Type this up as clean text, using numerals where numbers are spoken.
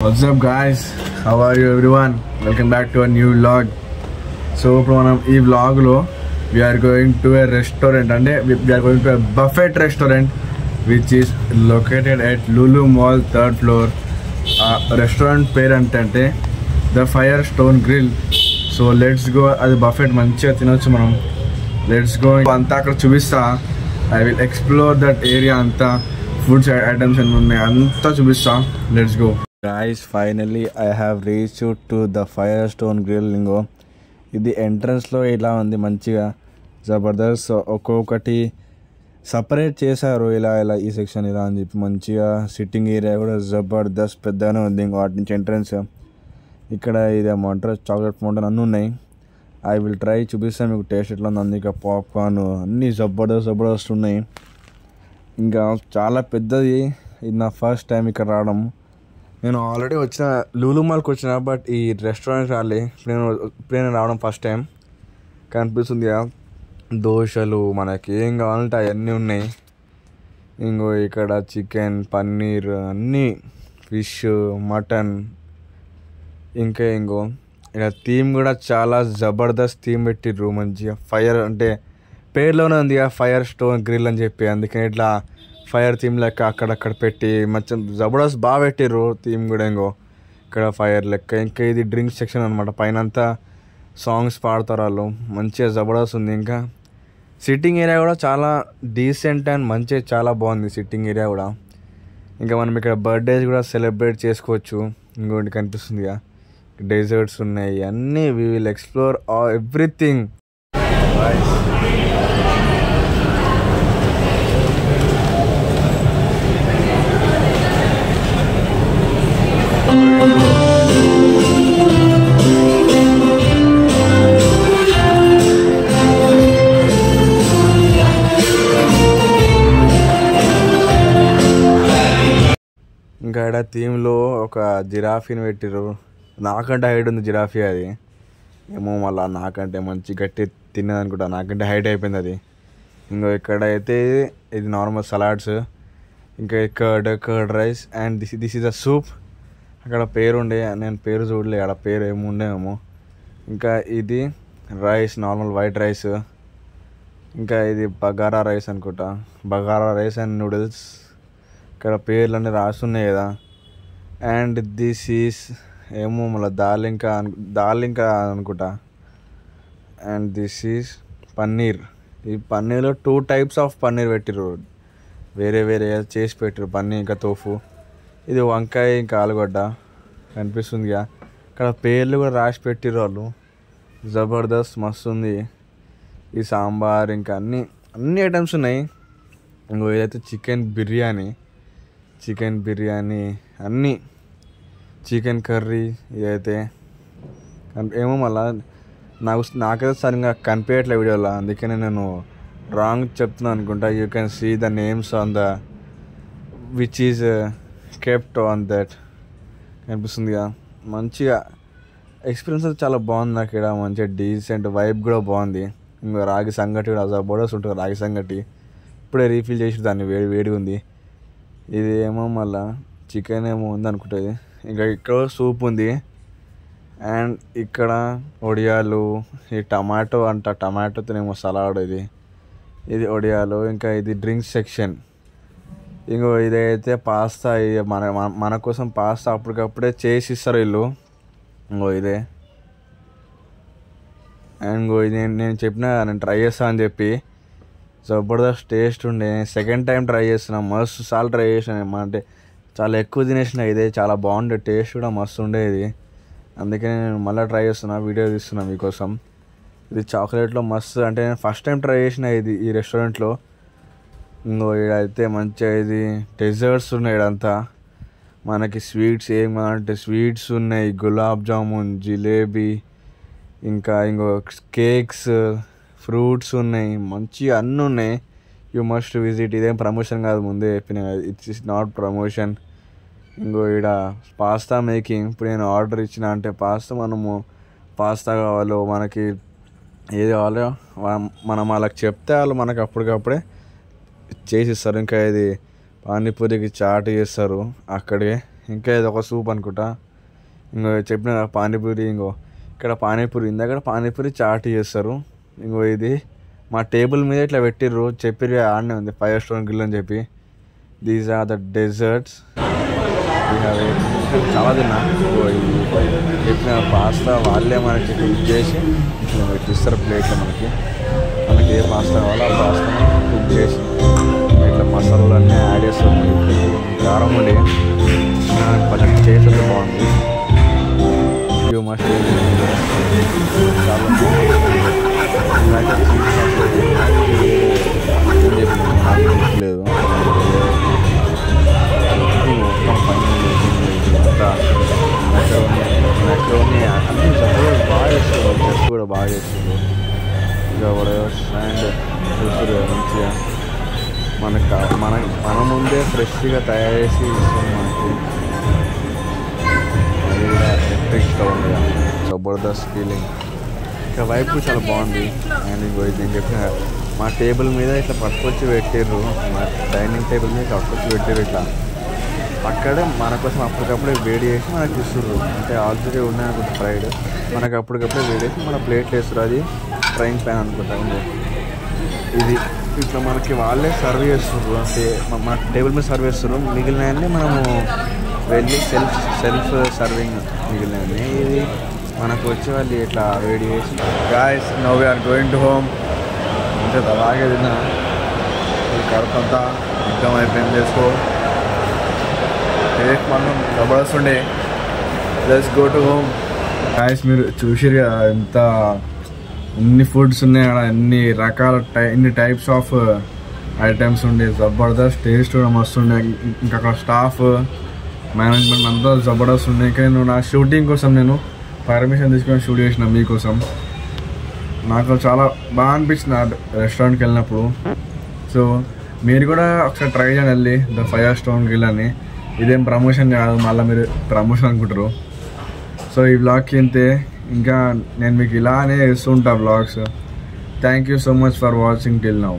What's up guys? How are you everyone? Welcome back to a new vlog. So మనం ఈ vlog లో we are going to a restaurant and we are going to a buffet restaurant which is located at Lulu Mall 3rd floor. Restaurant పేరు అంటే The Firestone Grill. So let's go. అది buffet మంచిగా తినొచ్చు మనం. Let's go. అంతా అక్కడ చూపిస్తా. I will explore that area అంతా. Foods items and ఉన్నాయి అంతా చూపిస్తా. Let's go. Guys, finally I have reached to the Firestone Grill. ఇది ఎంట్రన్స్లో ఇలా ఉంది మంచిగా జబర్దస్త్. ఒక్కొక్కటి సపరేట్ చేశారు ఇలా ఈ సెక్షన్ ఇలా అని చెప్పి మంచిగా సిట్టింగ్ ఏరియా కూడా జబర్దస్త్ పెద్దగానే ఉంది. వాటి నుంచి ఎంట్రన్స్ ఇక్కడ ఇది ఏమంటారు చాక్లెట్ ఫౌంటైన్ అన్నీ ఉన్నాయి. ఐ విల్ ట్రై చూపిస్తాను మీకు టేస్ట్ ఎట్లా ఉంది. అందుకే పాప్కార్న్ అన్నీ జబర్దస్త్ ఉన్నాయి. ఇంకా చాలా పెద్దది. ఇది నా ఫస్ట్ టైం ఇక్కడ రావడం. నేను ఆల్రెడీ వచ్చిన లూలు మాల్కి వచ్చిన బట్ ఈ రెస్టారెంట్ రాలే. ఇప్పుడు నేను రావడం ఫస్ట్ టైం. కనిపిస్తుంది దోశలు మనకి ఏం కావాలంటే అవన్నీ ఉన్నాయి. ఇంకో ఇక్కడ చికెన్ పన్నీర్ అన్నీ ఫిష్ మటన్ ఇంకా ఇంకో ఇక్కడ థీమ్ కూడా చాలా జబర్దస్త్ థీమ్ పెట్టిర్రు. మంచిగా ఫైర్ అంటే పేరులోనే ఉంది ఫైర్ స్టోన్ గ్రిల్ అని చెప్పి. అందుకని ఇట్లా ఫైర్ థీమ్ లెక్క అక్కడక్కడ పెట్టి మంచిగా జబర్దస్త్ బాగా పెట్టిర్రు థీమ్ కూడా. ఇంకో ఇక్కడ ఫైర్ లెక్క. ఇంకా ఇది డ్రింక్ సెక్షన్ అనమాట. పైన అంతా సాంగ్స్ పాడతారు వాళ్ళు. మంచిగా జబర్దస్త్ ఉంది. ఇంకా సిట్టింగ్ ఏరియా కూడా చాలా డీసెంట్ అండ్ మంచిగా చాలా బాగుంది సిట్టింగ్ ఏరియా కూడా. ఇంకా మనం ఇక్కడ బర్త్డేస్ కూడా సెలబ్రేట్ చేసుకోవచ్చు. ఇంకోటి కనిపిస్తుంది డెజర్ట్స్ ఉన్నాయి అన్నీ. We will explore everything. ఇంకా ఇక్కడ థీమ్లో ఒక జిరాఫీని పెట్టిర్రు. నాకంటే హైట్ ఉంది జిరాఫీ. అది ఏమో మళ్ళీ నాకంటే మంచి గట్టి తిన్నది అనుకుంటా. నాకంటే హైట్ అయిపోయింది అది. ఇంకో ఇక్కడ అయితే ఇది నార్మల్ సలాడ్స్. ఇంకా curd rice and this is a soup. అక్కడ పేరు ఉండే నేను పేరు చూడలే. అక్కడ పేరు ఏముండేమో. ఇంకా ఇది రైస్ నార్మల్ వైట్ రైస్. ఇంకా ఇది బగారా రైస్ అనుకుంటా. Bagara rice and noodles. ఇక్కడ పేర్లన్నీ రాస్తున్నాయి కదా. అండ్ దిస్ ఈస్ ఏమో మళ్ళీ దాల్ ఇంకా అనుకుంటా. And this is paneer. ఈ పన్నీర్లో 2 types ఆఫ్ పన్నీర్ పెట్టిర్రు. వేరే చేసి పెట్టిర్రు. పన్నీర్ ఇంకా తోఫు. ఇది వంకాయ ఇంకా ఆలుగడ్డ కనిపిస్తుందిగా. ఇక్కడ పేర్లు కూడా రాసి పెట్టిర్రు వాళ్ళు. జబర్దస్త్ మస్తు ఉంది. ఈ సాంబార్ ఇంకా అన్ని ఐటమ్స్ ఉన్నాయి. ఇంకో ఇదైతే చికెన్ బిర్యానీ అన్నీ చికెన్ కర్రీ. ఇదైతే ఏమో మళ్ళా నాకైతే సరిగ్గా కనిపించట్లే వీడియోలో. అందుకనే నేను రాంగ్ చెప్తున్నాను అనుకుంటా. You can see the names on the which is kept on that కనిపిస్తుందిగా. మంచిగా ఎక్స్పీరియన్స్ అయితే చాలా బాగుంది నాకు ఇక్కడ. మంచిగా డీసెంట్ వైబ్ కూడా బాగుంది. ఇంకా రాగి సంగటి కూడా జబర్దస్త్ ఉంటుంది. రాగి సంగటి ఇప్పుడే రీఫిల్ చేసి దాన్ని వేడిగా ఉంది. ఇది ఏమో మళ్ళా చికెన్ ఏమో ఉంది అనుకుంటుంది. ఇంకా ఇక్కడ సూప్ ఉంది. అండ్ ఇక్కడ ఒడియాలు. ఈ టమాటోతోనేమో సలాడ్. ఇది ఒడియాలు. ఇంకా ఇది డ్రింక్స్ సెక్షన్. ఇంకో ఇదైతే పాస్తా. మన కోసం పాస్తా అప్పటికప్పుడే చేసి ఇస్తారు వీళ్ళు. ఇంకో ఇదే. అండ్ ఇంకో ఇది నేను నేను ట్రై చేస్తాను అని చెప్పి జబర్దస్త్ టేస్ట్ ఉండే. సెకండ్ టైం ట్రై చేస్తున్నా. మస్తు సార్లు ట్రై చేసాను. అంటే చాలా ఎక్కువ తినేసిన. ఇదే చాలా బాగుండే. టేస్ట్ కూడా మస్తు ఉండేది. అందుకని నేను మళ్ళీ ట్రై చేస్తున్నా. వీడియో తీస్తున్నా మీకోసం. ఇది చాక్లెట్లో మస్తు. అంటే నేను ఫస్ట్ టైం ట్రై చేసిన ఈ రెస్టారెంట్లో. ఇంకో ఇడైతే మంచిగా ఇది డెజర్ట్స్ ఉన్నాయి. ఇడంతా మనకి స్వీట్స్ ఏం కావాలంటే స్వీట్స్ ఉన్నాయి. గులాబ్ జామున్ జిలేబీ ఇంకా ఇంకో కేక్స్ ఫ్రూట్స్ ఉన్నాయి. మంచిగా అన్నీ ఉన్నాయి. You must visit. ఇదేం ప్రమోషన్ కాదు, ముందే చెప్పిన. It's not promotion. ఇంకో ఇక్కడ పాస్తా మేకింగ్. ఇప్పుడు నేను ఆర్డర్ ఇచ్చిన అంటే పాస్తా కావాలో మనకి ఏది కావాలో మనం వాళ్ళకి చెప్తే వాళ్ళు మనకు అప్పటికప్పుడే చేసిస్తారు. ఇంకా ఇది పానీపూరికి చాట్ చేస్తారు అక్కడే. ఇంకా ఇది ఒక సూప్ అనుకుంటా. ఇంకో చెప్పిన పానీపూరి. ఇంకో ఇక్కడ పానీపూరి ఇందాక పానీపూరి చాట్ చేస్తారు. ఇంకో ఇది మా టేబుల్ మీద ఇట్లా పెట్టిర్రు, చెప్పిర్రు ఆడనే ఉంది 5 స్టార్ గ్రిల్ అని చెప్పి. These are the desserts. చాలా తిన్నా. చెప్పిన పాస్తా వాళ్ళే మనకి కుక్ చేసి ఇట్లా ఇస్తారు ప్లేట్లో. మనకి ఏ పాస్తా కావాలో ఆ పాస్తా కుక్ చేసి ఇట్లా మసాలాలు అన్నీ యాడ్ చేస్తారు. కారం ఉండి కొంచెం టేస్ట్ అయితే బాగుంది. యూ మస్ట్ చాలా లేదు. మెక్రోని అన్నీ బాగా చేస్తారు. చెఫ్ కూడా బాగా చేస్తారు. ఇంకా కూడా అండ్ చూస్తారు మంచిగా మన ముందే ఫ్రెష్గా తయారు చేసి ఇస్తుంది మనకి. అది కూడా ఎలక్ట్రిక్ స్టవ్ ఉంది కదా, జబర్దస్త్ ఫీలింగ్. ఇంకా వైపు చాలా బాగుంది. అండ్ ఇంకో నేను చెప్పిన మా టేబుల్ మీద ఇట్లా పట్టుకొచ్చి పెట్టిర్రు. మా డైనింగ్ టేబుల్ మీద పట్టుకొచ్చి పెట్టిర్రు. ఇట్లా అక్కడే మన కోసం అప్పటికప్పుడే వేడి చేసి మనకి ఇస్తుర్రు. అంటే ఆల్రెడీ ఉన్నాయి అనుకుంటా ఫ్రైడ్, మనకు అప్పటికప్పుడే వేడి చేసి మన ప్లేట్లు వేస్తారు. అది ఫ్రైయింగ్ ప్యాన్ అనుకుంటా. ఇది ఇట్లా మనకి వాళ్ళే సర్వ్ చేస్తుర్రు. అంటే మన టేబుల్ మీద సర్వ్ చేస్తుర్రు. మిగిలినవన్నీ మనము వెళ్ళి సెల్ఫ్ సర్వింగ్ మిగిలినవన్నీ. ఇది మనకు వచ్చి వాళ్ళు ఇట్లా వేడి చేసి. Guys now we are going to home. అంటే అలాగే తిన్నా కడుపంతా మొత్తం అయిపోయింది. చేసుకో మనం జబర్దస్త్ ఉండే. Let's go to home. Guys మీరు చూసిరు కదా ఎంత ఎన్ని ఫుడ్స్ ఉన్నాయి అక్కడ, ఎన్ని రకాల ఎన్ని టైప్స్ ఆఫ్ ఐటమ్స్ ఉండే. జబర్దస్త్ టేస్ట్ కూడా మస్తు ఉండే. ఇంకా అక్కడ స్టాఫ్ మేనేజ్మెంట్ అంతా జబర్దస్త్ ఉండే. ఇంకా నేను నా షూటింగ్ కోసం నేను పర్మిషన్ తీసుకొని షూట్ చేసిన మీకోసం. నాకు చాలా బాగా అనిపించింది ఆ రెస్టారెంట్కి వెళ్ళినప్పుడు. సో మీరు కూడా ఒకసారి ట్రై చేయండి వెళ్ళి ద 5 స్టార్ గ్రిల్ అని. ఇదేం ప్రమోషన్ కాదు, మళ్ళీ మీరు ప్రమోషన్ అనుకుంటారు. సో ఈ బ్లాగ్కి ఇంతే. ఇంకా నేను మీకు ఇలానే చేస్తూ ఉంటా blogs. Thank you so much for watching till now.